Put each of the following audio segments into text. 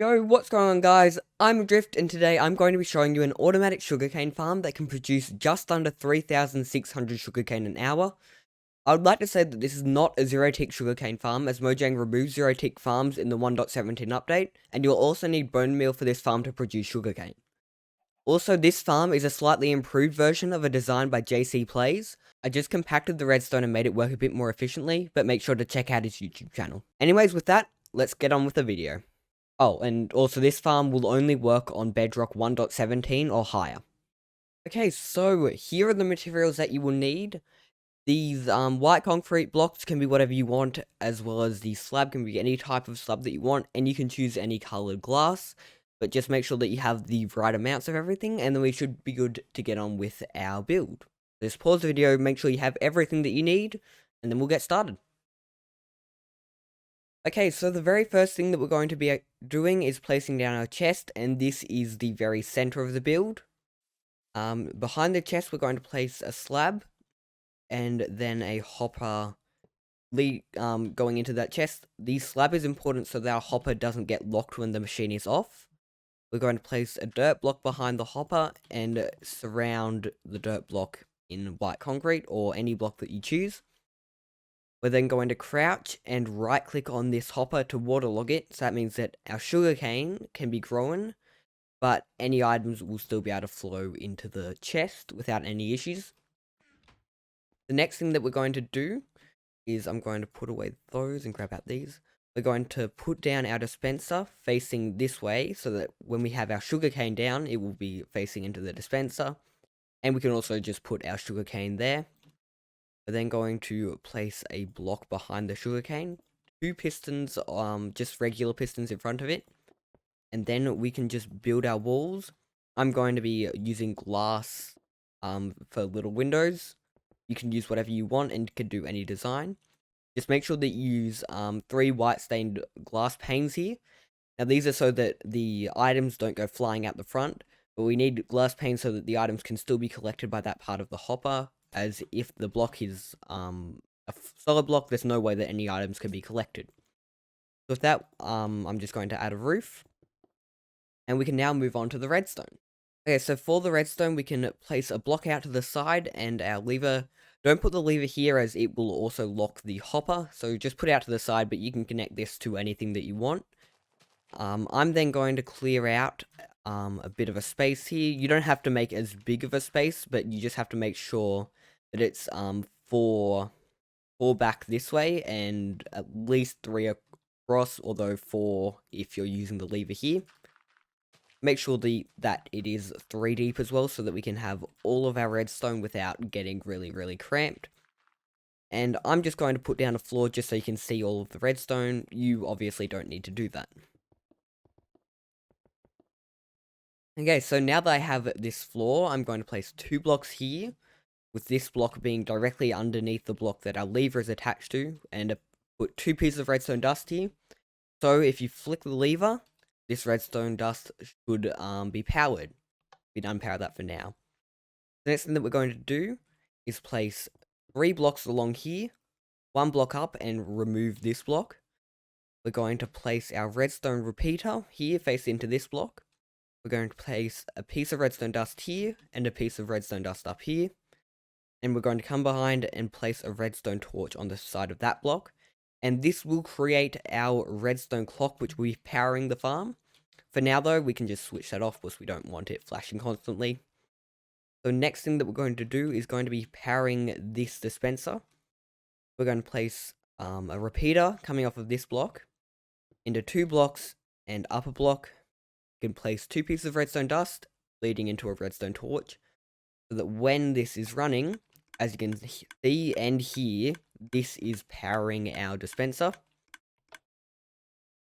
Yo, what's going on guys? I'm Drift and today I'm going to be showing you an automatic sugarcane farm that can produce just under 3,600 sugarcane an hour. I would like to say that this is not a zero-tick sugarcane farm, as Mojang removes zero-tick farms in the 1.17 update, and you'll also need bone meal for this farm to produce sugarcane. Also, this farm is a slightly improved version of a design by JC Plays. I just compacted the redstone and made it work a bit more efficiently, but make sure to check out his YouTube channel. Anyways, with that, let's get on with the video. Oh, and also this farm will only work on Bedrock 1.17 or higher. Okay, so here are the materials that you will need. These white concrete blocks can be whatever you want, as well as the slab can be any type of slab that you want, and you can choose any colored glass, but just make sure that you have the right amounts of everything, and then we should be good to get on with our build. Just pause the video, make sure you have everything that you need, and then we'll get started. Okay, so the very first thing that we're going to be doing is placing down our chest, and this is the very center of the build. Behind the chest, we're going to place a slab, and then a hopper going into that chest. The slab is important so that our hopper doesn't get locked when the machine is off. We're going to place a dirt block behind the hopper, and surround the dirt block in white concrete, or any block that you choose. We're then going to crouch and right click on this hopper to waterlog it, so that means that our sugarcane can be grown, but any items will still be able to flow into the chest without any issues. The next thing that we're going to do is I'm going to put away those and grab out these. We're going to put down our dispenser facing this way, so that when we have our sugarcane down, it will be facing into the dispenser. And we can also just put our sugarcane there. We're then going to place a block behind the sugarcane, 2 pistons, just regular pistons in front of it, and then we can just build our walls. I'm going to be using glass for little windows. You can use whatever you want and can do any design. Just make sure that you use 3 white stained glass panes here. Now these are so that the items don't go flying out the front, but we need glass panes so that the items can still be collected by that part of the hopper, as if the block is a solid block, there's no way that any items can be collected. So with that, I'm just going to add a roof, and we can now move on to the redstone. Okay, so for the redstone, we can place a block out to the side, and our lever. Don't put the lever here, as it will also lock the hopper, so just put it out to the side, but you can connect this to anything that you want. I'm then going to clear out a bit of a space here. You don't have to make as big of a space, but you just have to make sure that it's 4 back this way, and at least 3 across, although 4 if you're using the lever here. Make sure that it is 3 deep as well, so that we can have all of our redstone without getting really cramped. And I'm just going to put down a floor just so you can see all of the redstone. You obviously don't need to do that. Okay, so now that I have this floor, I'm going to place 2 blocks here, with this block being directly underneath the block that our lever is attached to, and put 2 pieces of redstone dust here. So if you flick the lever, this redstone dust should be powered. We can unpower that for now. The next thing that we're going to do is place 3 blocks along here, 1 block up, and remove this block. We're going to place our redstone repeater here facing into this block. We're going to place a piece of redstone dust here, and a piece of redstone dust up here. And we're going to come behind and place a redstone torch on the side of that block. And this will create our redstone clock, which will be powering the farm. For now though, we can just switch that off because we don't want it flashing constantly. So next thing that we're going to do is going to be powering this dispenser. We're going to place a repeater coming off of this block into 2 blocks and up a block. You can place 2 pieces of redstone dust leading into a redstone torch, so that when this is running, as you can see and hear, this is powering our dispenser.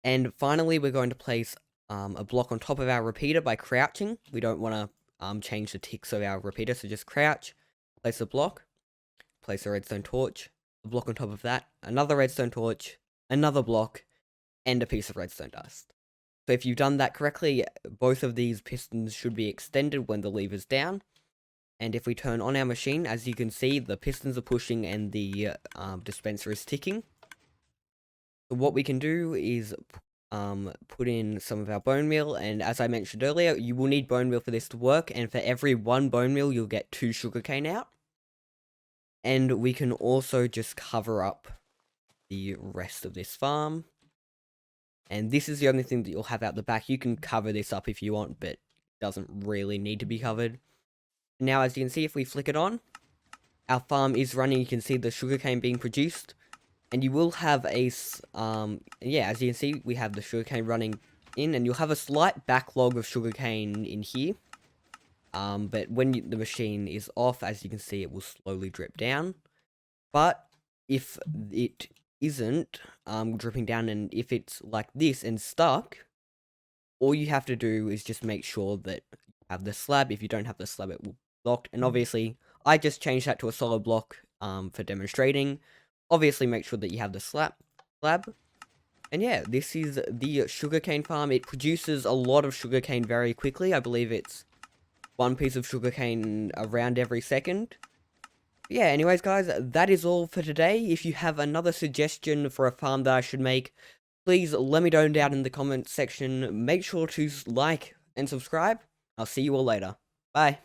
And finally, we're going to place a block on top of our repeater by crouching. We don't want to change the ticks of our repeater, so just crouch, place a block, place a redstone torch, a block on top of that, another redstone torch, another block, and a piece of redstone dust. So if you've done that correctly, both of these pistons should be extended when the lever's down. And if we turn on our machine, as you can see, the pistons are pushing and the dispenser is ticking. So what we can do is put in some of our bone meal, and as I mentioned earlier, you will need bone meal for this to work, and for every 1 bone meal, you'll get 2 sugarcane out. And we can also just cover up the rest of this farm. And this is the only thing that you'll have out the back. You can cover this up if you want, but it doesn't really need to be covered. Now, as you can see, if we flick it on, our farm is running. You can see the sugarcane being produced. And you will have a, yeah, as you can see, we have the sugarcane running in, and you'll have a slight backlog of sugarcane in here. But when the machine is off, as you can see, it will slowly drip down. But if it isn't dripping down, and if it's like this and stuck, all you have to do is just make sure that you have the slab. If you don't have the slab, it will be blocked. And obviously, I just changed that to a solid block for demonstrating. Obviously, make sure that you have the slab. And yeah, this is the sugarcane farm. It produces a lot of sugarcane very quickly. I believe it's 1 piece of sugarcane around every second. Yeah, anyways, guys, that is all for today. If you have another suggestion for a farm that I should make, please let me know down in the comments section. Make sure to like and subscribe. I'll see you all later. Bye.